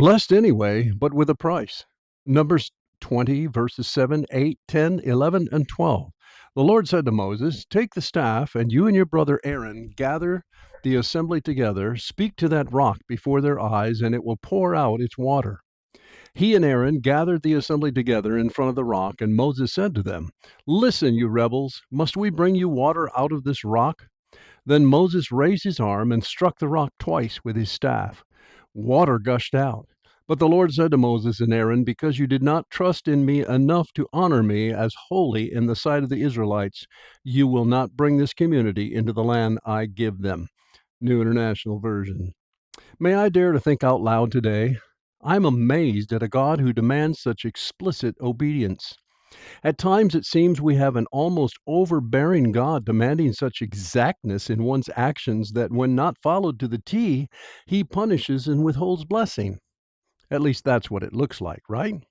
Blessed anyway, but with a price. Numbers 20, verses 7, 8, 10, 11, and 12. The Lord said to Moses, "Take the staff, and you and your brother Aaron gather the assembly together, speak to that rock before their eyes, and it will pour out its water." He and Aaron gathered the assembly together in front of the rock, and Moses said to them, "Listen, you rebels, must we bring you water out of this rock?" Then Moses raised his arm and struck the rock twice with his staff. Water gushed out. But the Lord said to Moses and Aaron, "Because you did not trust in me enough to honor me as holy in the sight of the Israelites, you will not bring this community into the land I give them." New International Version. May I dare to think out loud today? I'm amazed at a God who demands such explicit obedience. At times, it seems we have an almost overbearing God demanding such exactness in one's actions that when not followed to the T, he punishes and withholds blessing. At least that's what it looks like, right?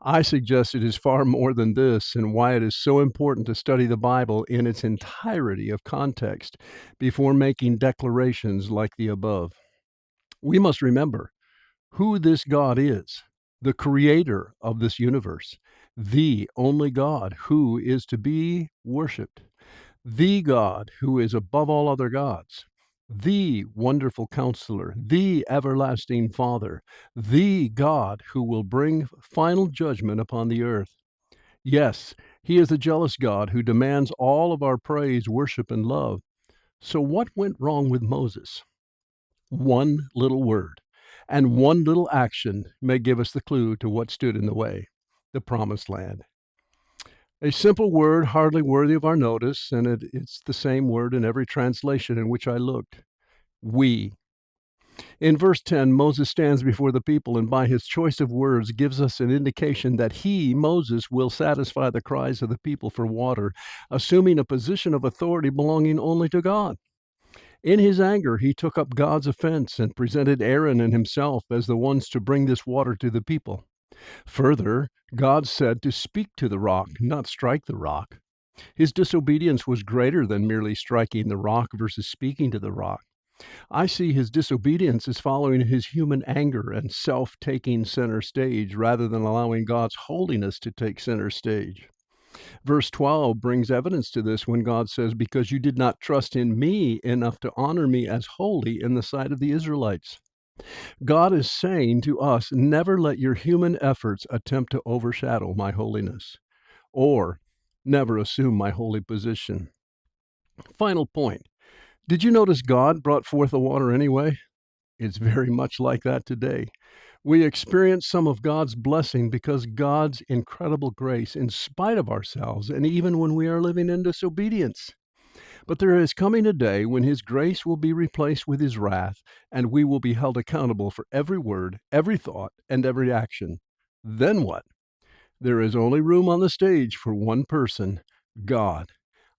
I suggest it is far more than this, and why it is so important to study the Bible in its entirety of context before making declarations like the above. We must remember who this God is, the creator of this universe, the only God who is to be worshiped, the God who is above all other gods, the wonderful counselor, the everlasting Father, the God who will bring final judgment upon the earth. Yes, he is a jealous God who demands all of our praise, worship, and love. So, what went wrong with Moses? One little word and one little action may give us the clue to what stood in the way: the promised land. A simple word, hardly worthy of our notice, and it's the same word in every translation in which I looked: we. In verse 10, Moses stands before the people and by his choice of words gives us an indication that he, Moses, will satisfy the cries of the people for water, assuming a position of authority belonging only to God. In his anger, he took up God's offense and presented Aaron and himself as the ones to bring this water to the people. Further, God said to speak to the rock, not strike the rock. His disobedience was greater than merely striking the rock versus speaking to the rock. I see his disobedience as following his human anger and self taking center stage rather than allowing God's holiness to take center stage. Verse 12 brings evidence to this when God says, "Because you did not trust in me enough to honor me as holy in the sight of the Israelites." God is saying to us, never let your human efforts attempt to overshadow my holiness, or never assume my holy position. Final point. Did you notice God brought forth the water anyway? It's very much like that today. We experience some of God's blessing because God's incredible grace in spite of ourselves and even when we are living in disobedience. But there is coming a day when his grace will be replaced with his wrath, and we will be held accountable for every word, every thought, and every action. Then what? There is only room on the stage for one person: God.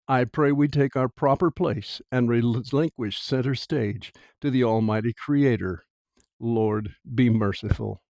I pray we take our proper place and relinquish center stage to the Almighty Creator. Lord, be merciful.